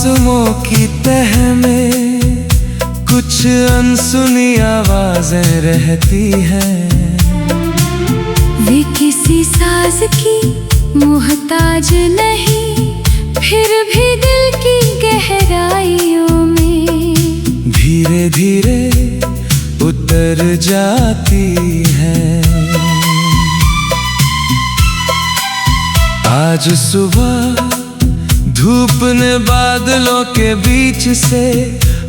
मौसमों की तह में कुछ अनसुनी आवाजें रहती हैं। वे किसी साज की मोहताज नहीं, फिर भी दिल की गहराइयों में धीरे धीरे उतर जाती है। आज सुबह धूप ने बादलों के बीच से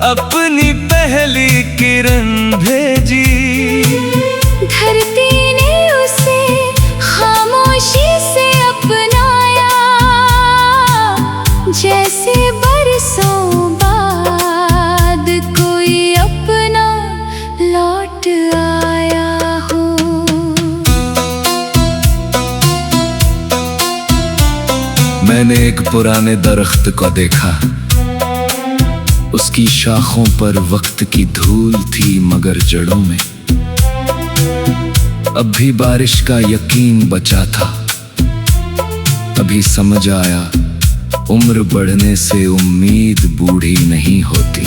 अपनी पहली किरण भेजी। धरती ने उसे खामोशी से अपनाया, जैसे बरसों बाद कोई अपना लौट आया हो। मैंने एक पुराने दरख्त को देखा, उसकी शाखों पर वक्त की धूल थी, मगर जड़ों में अब भी बारिश का यकीन बचा था। अभी समझ आया, उम्र बढ़ने से उम्मीद बूढ़ी नहीं होती।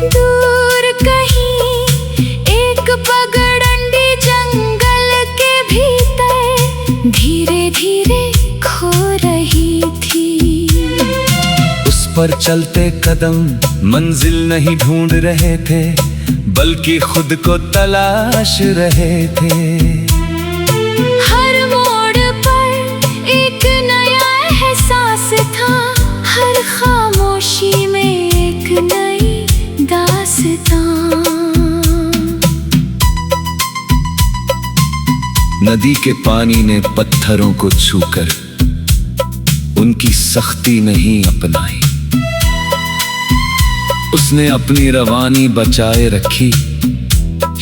दूर कहीं एक पगडंडी जंगल के भीतर धीरे धीरे खो रही थी। उस पर चलते कदम मंजिल नहीं ढूंढ रहे थे, बल्कि खुद को तलाश रहे थे। हर मोड़ पर एक नया एहसास था, हर खामोशी में एक नई दास्तां। नदी के पानी ने पत्थरों को छूकर उनकी सख्ती नहीं अपनाई। उसने अपनी रवानी बचाए रखी,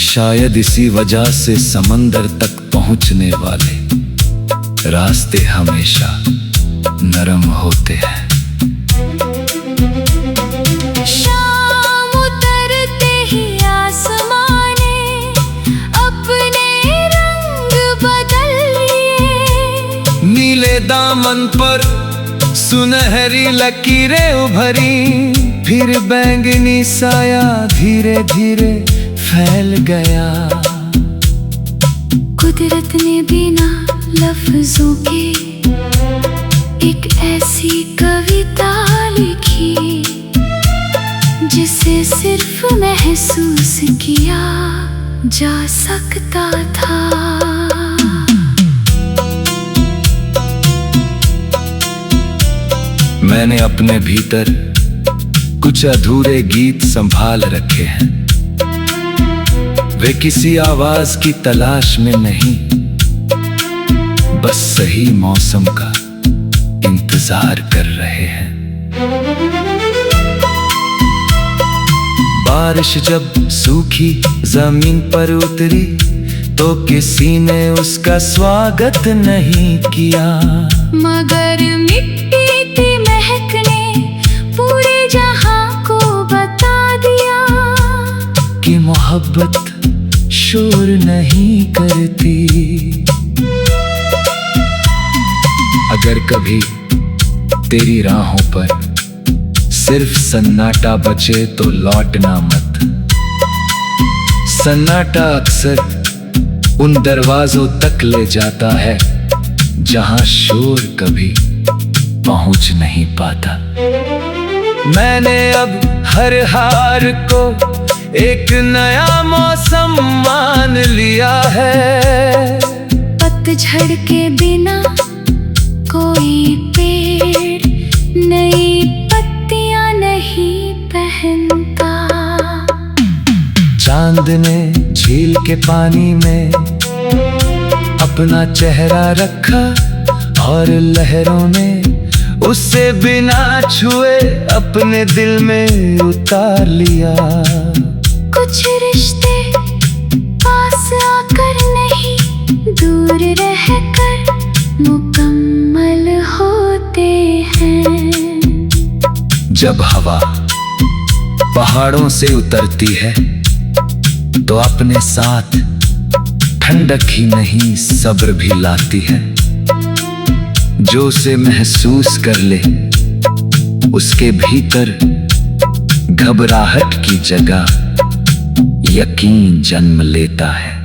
शायद इसी वजह से समंदर तक पहुंचने वाले रास्ते हमेशा नरम होते हैं। शाम उतरते ही आसमां ने अपने रंग बदल लिए। नीले दामन पर सुनहरी लकीरें उभरी, फिर बैंगनी साया धीरे धीरे फैल गया। कुदरत ने बिना लफ्जों के एक ऐसी कविता लिखी, जिसे सिर्फ महसूस किया जा सकता था। मैंने अपने भीतर कुछ अधूरे गीत संभाल रखे हैं। वे किसी आवाज की तलाश में नहीं, बस सही मौसम का इंतजार कर रहे हैं। बारिश जब सूखी जमीन पर उतरी, तो किसी ने उसका स्वागत नहीं किया। मगर मिट्टी की महक ने पूरे जहां को बता दिया कि मोहब्बत शोर नहीं करती। अगर कभी तेरी राहों पर सिर्फ सन्नाटा बचे तो लौटना मत। सन्नाटा अक्सर उन दरवाजों तक ले जाता है जहां शोर कभी पहुंच नहीं पाता। मैंने अब हर हार को एक नया मौसम मान लिया है। पतझड़ के बिना कोई पेड़ नई पत्तियां नहीं पहनता। चांद ने झील के पानी में अपना चेहरा रखा, और लहरों ने उसे बिना छुए अपने दिल में उतार लिया। कुछ रिश्ते पास आकर नहीं, दूर रहकर मुकम्मल होते हैं। जब हवा पहाड़ों से उतरती है, तो अपने साथ ठंडक ही नहीं सब्र भी लाती है। जो उसे महसूस कर ले उसके भीतर घबराहट की जगह यकीन जन्म लेता है।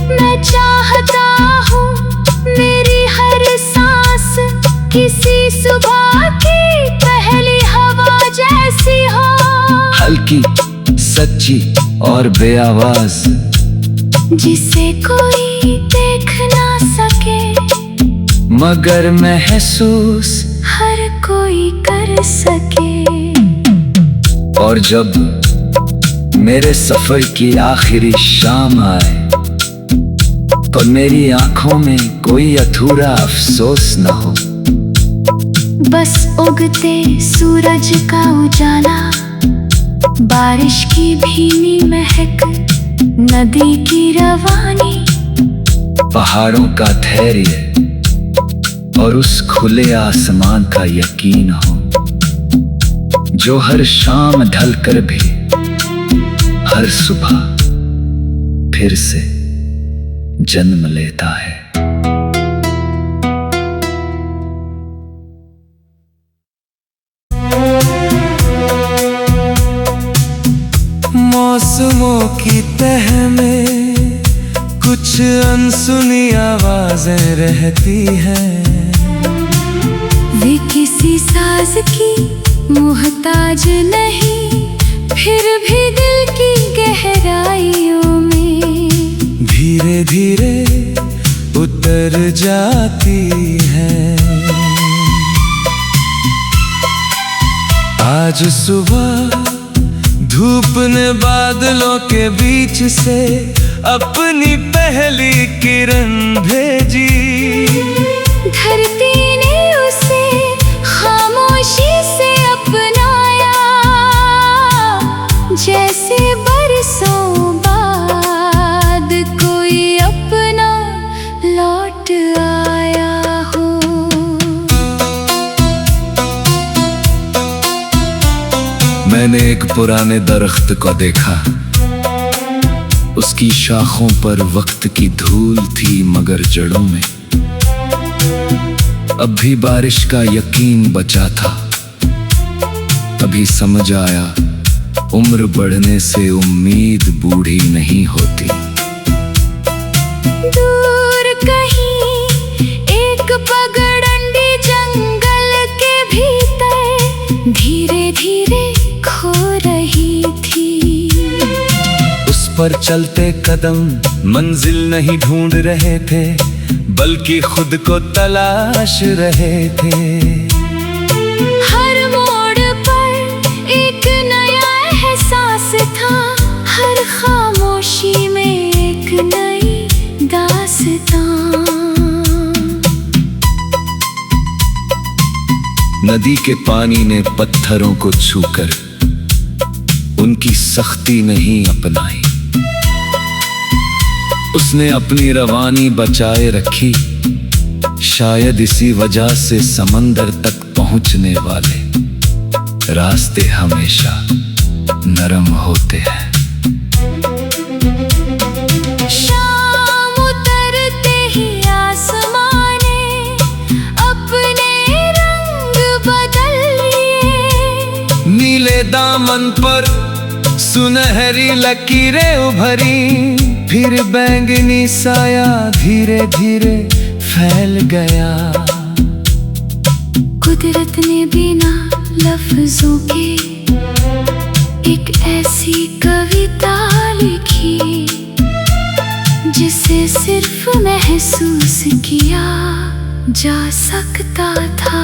मैं चाहता हूँ मेरी हर सांस किसी सुबह की पहली हवा जैसी हो, हल्की, सच्ची और बेआवाज, जिसे कोई देख ना सके मगर महसूस हर कोई कर सके। और जब मेरे सफर की आखिरी शाम आए तो मेरी आंखों में कोई अधूरा अफसोस न हो, बस उगते सूरज का उजाला, बारिश की भीनी महक, नदी की रवानी, पहाड़ों का धैर्य और उस खुले आसमान का यकीन हो जो हर शाम ढलकर भी हर सुबह फिर से जन्म लेता है। मौसमों की तह में कुछ अनसुनी आवाजें रहती हैं, वे किसी साज की मोहताज नहीं, फिर भी दिल की गहराइयों में धीरे धीरे उतर जाती है। आज सुबह धूप ने बादलों के बीच से अपनी पहली किरण भेजी, धरती ने उसे खामोशी से अपनाया, जैसे बरसों बाद कोई अपना लौट आया हो। मैंने एक पुराने दरख्त को देखा, उसकी शाखों पर वक्त की धूल थी मगर जड़ों में अब भी बारिश का यकीन बचा था। तभी समझ आया उम्र बढ़ने से उम्मीद बूढ़ी नहीं होती। दूर कहीं एक पगडंडी जंगल के भीतर धीरे धीरे खो रही थी, उस पर चलते कदम मंजिल नहीं ढूंढ रहे थे बल्कि खुद को तलाश रहे थे। हर मोड़ पर एक नया एहसास था, हर खामोशी में एक नई दास्तां। नदी के पानी ने पत्थरों को छूकर उनकी सख्ती नहीं अपनाई, उसने अपनी रवानी बचाए रखी। शायद इसी वजह से समंदर तक पहुंचने वाले रास्ते हमेशा नरम होते हैं। शाम उतरते ही आसमां ने अपने रंग बदल लिए, नीले दामन पर सुनहरी लकीरें उभरी, फिर बैंगनी साया धीरे धीरे फैल गया। कुदरत ने बिना लफ्जों के एक ऐसी कविता लिखी जिसे सिर्फ महसूस किया जा सकता था।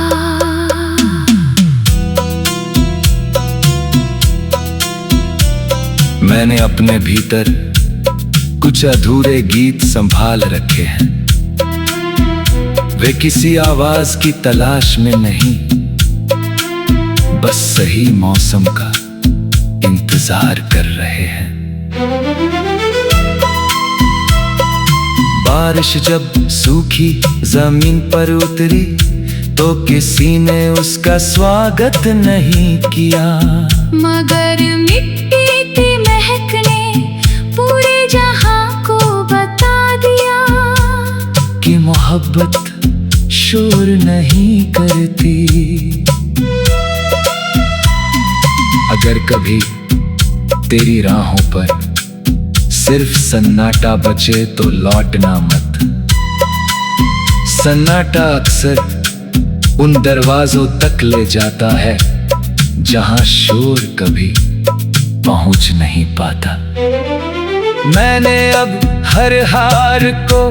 मैंने अपने भीतर कुछ अधूरे गीत संभाल रखे हैं, वे किसी आवाज की तलाश में नहीं, बस सही मौसम का इंतजार कर रहे हैं। बारिश जब सूखी जमीन पर उतरी तो किसी ने उसका स्वागत नहीं किया, मगर मिट्टी की महक ने पूरे जहां को बता दिया कि मोहब्बत शोर नहीं करती। अगर कभी तेरी राहों पर सिर्फ सन्नाटा बचे तो लौटना मत। सन्नाटा अक्सर उन दरवाजों तक ले जाता है जहां शोर कभी पहुंच नहीं पाता। मैंने अब हर हार को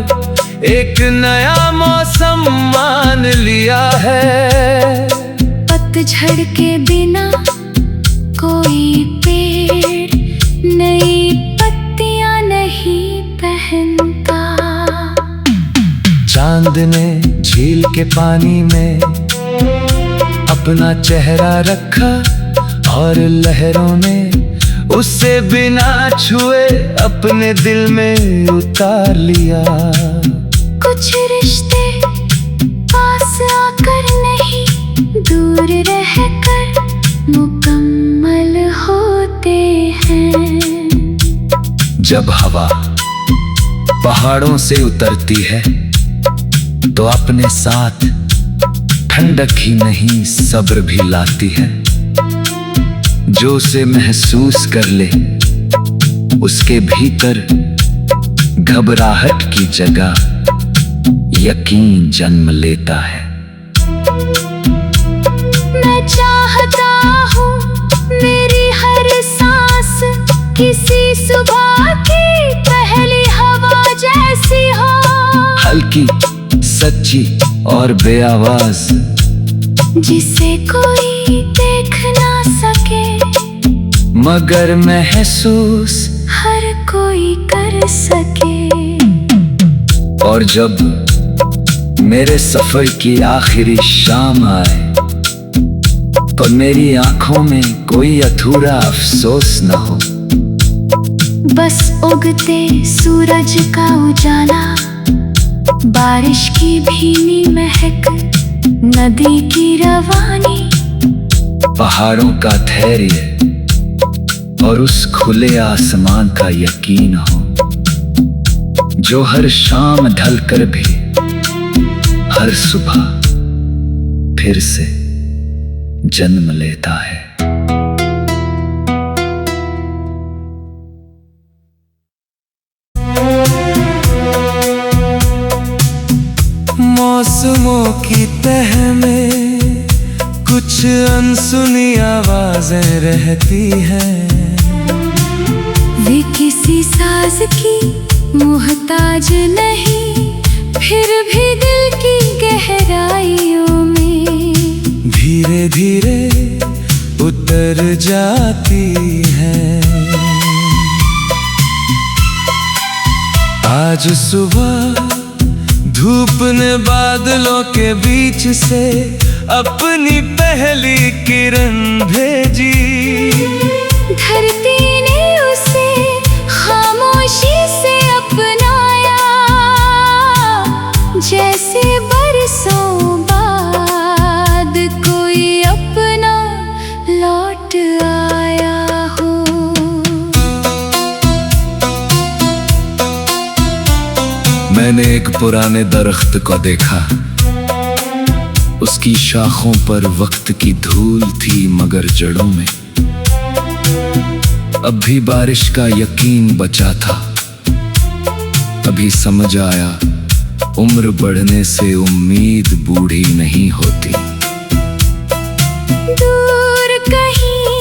एक नया मौसम मान लिया है। पतझड़ के बिना कोई पेड़ नई पत्तियां नहीं पहनता। चांद ने झील के पानी में अपना चेहरा रखा और लहरों ने उसे बिना छुए अपने दिल में उतार लिया। कुछ रिश्ते पास आकर नहीं दूर रहकर मुकम्मल होते हैं। जब हवा पहाड़ों से उतरती है तो अपने साथ ठंडक ही नहीं सब्र भी लाती है। जो उसे महसूस कर ले उसके भीतर घबराहट की जगह यकीन जन्म लेता है। मैं चाहता हूँ मेरी हर सांस किसी सुबह की पहली हवा जैसी हो। हल्की, सच्ची और बेआवाज, जिसे कोई देख ना सके मगर महसूस हर कोई कर सके। और जब मेरे सफर की आखिरी शाम आए तो मेरी आंखों में कोई अधूरा अफसोस न हो। बस उगते सूरज का उजाला, बारिश की भीनी महक, नदी की रवानी, पहाड़ों का धैर्य और उस खुले आसमान का यकीन हो जो हर शाम ढलकर भी हर सुबह फिर से जन्म लेता है। मौसमों की तह में कुछ अनसुनी आवाजें रहती हैं। वे किसी साज की मोहताज नहीं, फिर भी दिल की गहराइयों में धीरे धीरे उतर जाती हैं। आज सुबह धूप ने बादलों के बीच से अपनी पहली किरण भेजी। धरती ने उसे खामोशी से अपनाया, जैसे बरसों बाद कोई अपना लौट आया हो। मैंने एक पुराने दरख्त को देखा, उसकी शाखों पर वक्त की धूल थी मगर जड़ों में अब भी बारिश का यकीन बचा था। अभी समझ आया उम्र बढ़ने से उम्मीद बूढ़ी नहीं होती। दूर कहीं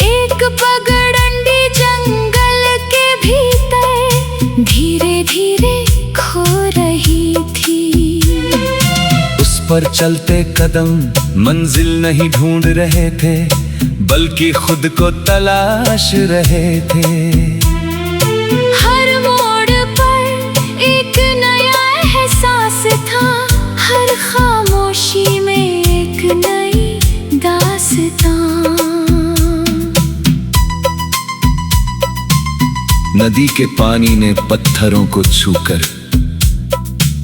एक पगडंडी जंगल के भीतर धीरे धीरे खो रही थी। उस पर चलते कदम मंजिल नहीं ढूंढ रहे थे बल्कि खुद को तलाश रहे थे। हर मोड़ पर एक नया एहसास था, हर खामोशी में एक नई दास्तां। नदी के पानी ने पत्थरों को छूकर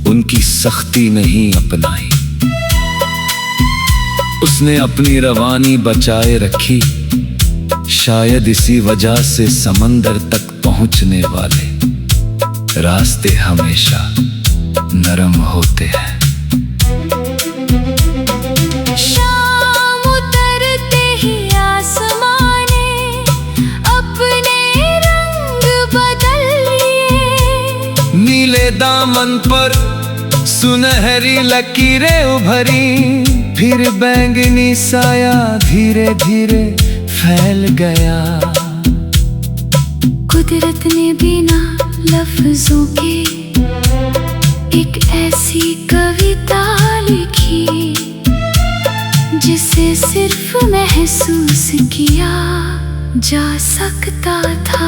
उनकी सख्ती नहीं अपनाई। उसने अपनी रवानी बचाए रखी, शायद इसी वजह से समंदर तक पहुंचने वाले रास्ते हमेशा नरम होते हैं। दामन पर सुनहरी लकीरें उभरी, फिर बैंगनी साया धीरे धीरे फैल गया। कुदरत ने बिना लफ्जों के एक ऐसी कविता लिखी, जिसे सिर्फ महसूस किया जा सकता था।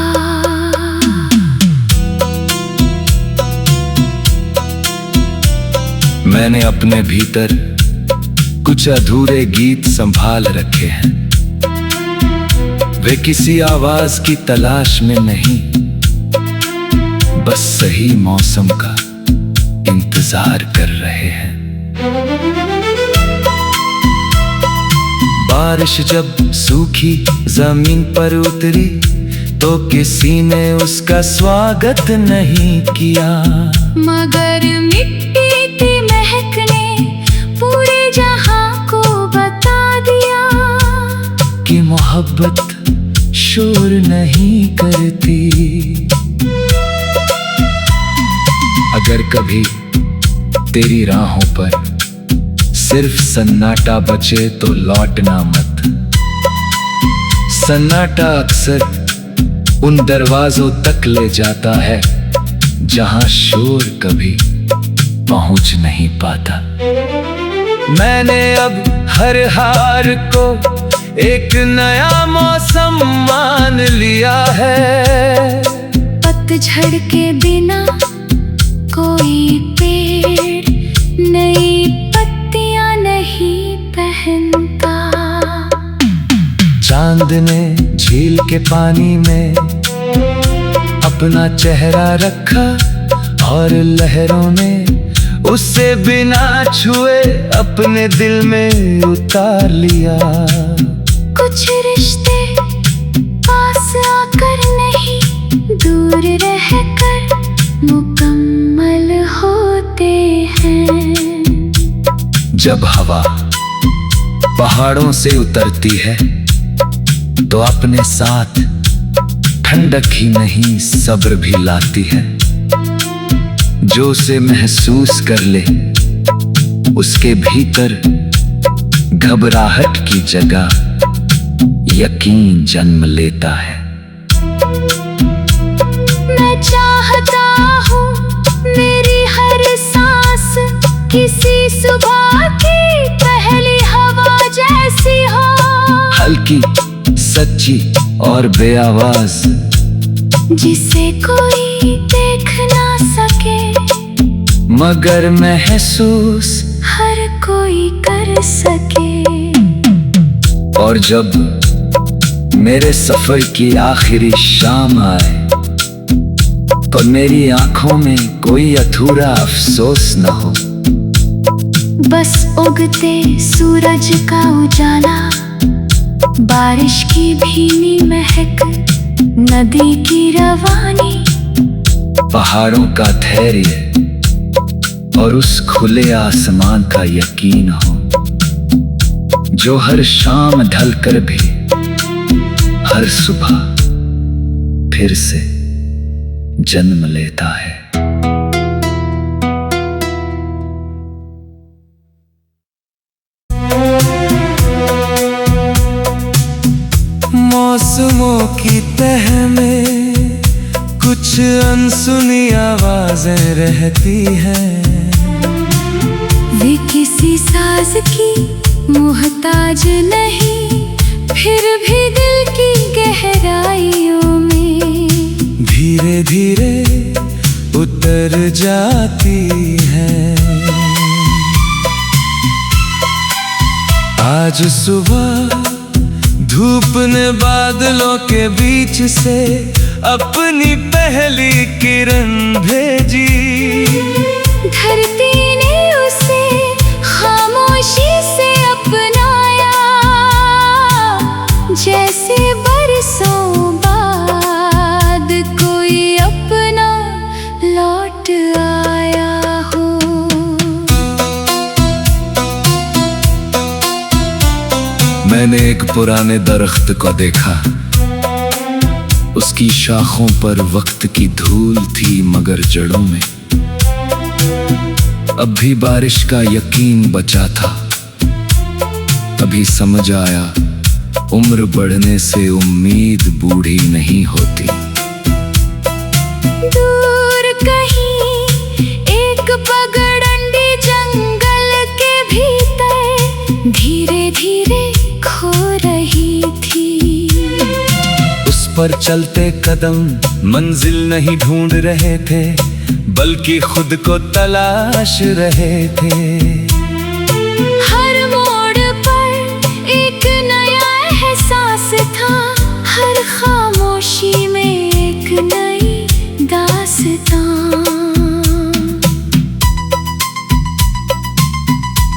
मैंने अपने भीतर कुछ अधूरे गीत संभाल रखे हैं। वे किसी आवाज की तलाश में नहीं, बस सही मौसम का इंतजार कर रहे हैं। बारिश जब सूखी जमीन पर उतरी तो किसी ने उसका स्वागत नहीं किया, मगर मिट्टी की महक ने पूरे जहां को बता दिया कि मोहब्बत शोर नहीं करती। अगर कभी तेरी राहों पर सिर्फ सन्नाटा बचे तो लौटना मत। सन्नाटा अक्सर उन दरवाजों तक ले जाता है जहां शोर कभी पहुंच नहीं पाता। मैंने अब हर हार को एक नया मौसम मान लिया है। पतझड़ के बिना कोई पेड़ नई पत्तियां नहीं पहनता। चांद ने झील के पानी में अपना चेहरा रखा और लहरों ने उसे बिना छुए अपने दिल में उतार लिया। कुछ रिश्ते पास आकर नहीं, दूर रहकर मुकम्मल होते हैं। जब हवा पहाड़ों से उतरती है तो अपने साथ ठंडक ही नहीं सब्र भी लाती है। जो उसे महसूस कर ले उसके भीतर घबराहट की जगह यकीन जन्म लेता है। मैं चाहता हूँ मेरी हर सांस किसी सुबह की पहली हवा जैसी हो, हल्की सच्ची और बेआवाज, जिसे कोई देख ना सके मगर महसूस हर कोई कर सके। और जब मेरे सफर की आखिरी शाम आए तो मेरी आंखों में कोई अधूरा अफसोस न हो। बस उगते सूरज का उजाला, बारिश की भीनी महक, नदी की रवानी, पहाड़ों का धैर्य और उस खुले आसमान का यकीन हो जो हर शाम ढलकर भी हर सुबह फिर से जन्म लेता है। मौसमों की तह में कुछ अनसुनी आवाजें रहती हैं। वे किसी साज की मोहताज नहीं, फिर भी दिल की गहराइयों में धीरे धीरे उतर जाती हैं। आज सुबह धूप ने बादलों के बीच से अपनी पहली किरण भेजी। धरती ने उसे खामोशी से अपनाया, जैसे बरसों बाद कोई अपना लौट आया हो। मैंने एक पुराने दरख्त को देखा, उसकी शाखों पर वक्त की धूल थी मगर जड़ों में अब भी बारिश का यकीन बचा था। अभी समझ आया उम्र बढ़ने से उम्मीद बूढ़ी नहीं होती। दूर कहीं एक पगडंडी जंगल के भीतर धीरे धीरे खो रही थी। उस पर चलते कदम मंजिल नहीं ढूंढ रहे थे, बल्कि खुद को तलाश रहे थे। हर मोड़ पर एक नया एहसास था, हर खामोशी में एक नई दास्तां।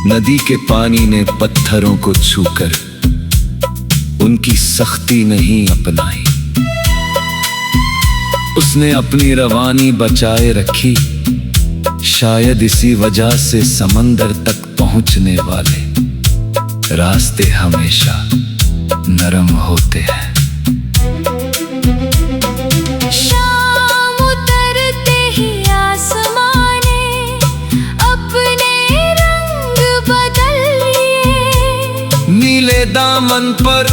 नदी के पानी ने पत्थरों को छूकर उनकी सख्ती नहीं अपनाई। उसने अपनी रवानी बचाए रखी। शायद इसी वजह से समंदर तक पहुंचने वाले रास्ते हमेशा नरम होते हैं। शाम उतरते ही आसमां ने अपने रंग बदल लिए। नीले दामन पर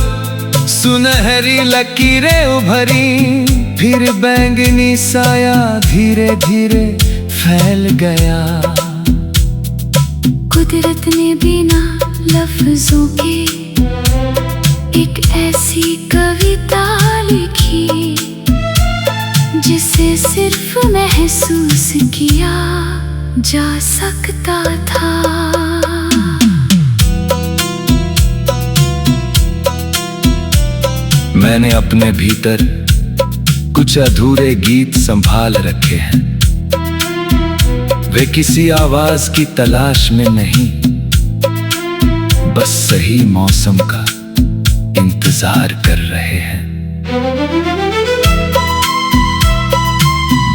सुनहरी लकीरें उभरी, फिर बैंगनी साया धीरे धीरे फैल गया। कुदरत ने बिना लफ्जों के एक ऐसी कविता लिखी, जिसे सिर्फ महसूस किया जा सकता था। मैंने अपने भीतर कुछ अधूरे गीत संभाल रखे हैं। वे किसी आवाज की तलाश में नहीं, बस सही मौसम का इंतजार कर रहे हैं।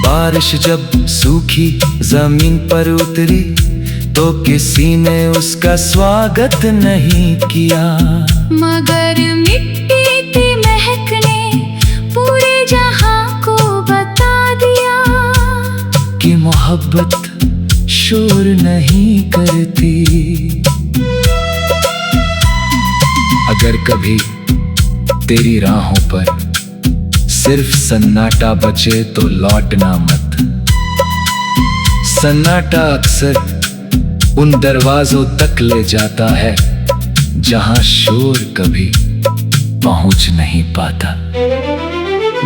बारिश जब सूखी जमीन पर उतरी तो किसी ने उसका स्वागत नहीं किया। मगर मिट्टी की महक ने पूरे जहां को बता दिया कि मोहब्बत शोर नहीं करती। अगर कभी तेरी राहों पर सिर्फ सन्नाटा बचे तो लौटना मत। सन्नाटा अक्सर उन दरवाजों तक ले जाता है जहां शोर कभी पहुंच नहीं पाता।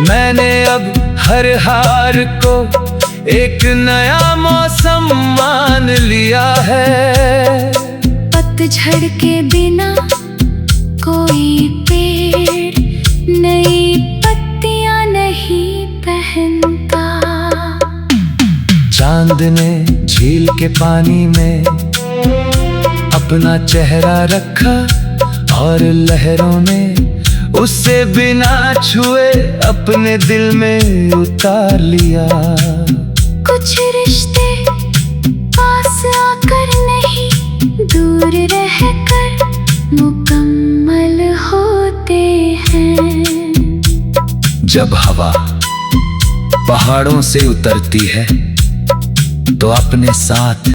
मैंने अब हर हार को एक नया मौसम मान लिया है। पतझड़ के बिना कोई पेड़ नई पत्तियां नहीं पहनता। चांद ने झील के पानी में अपना चेहरा रखा और लहरों ने उसे बिना छुए अपने दिल में उतार लिया। कुछ रिश्ते पास आकर नहीं, दूर रहकर मुकम्मल होते हैं। जब हवा पहाड़ों से उतरती है तो अपने साथ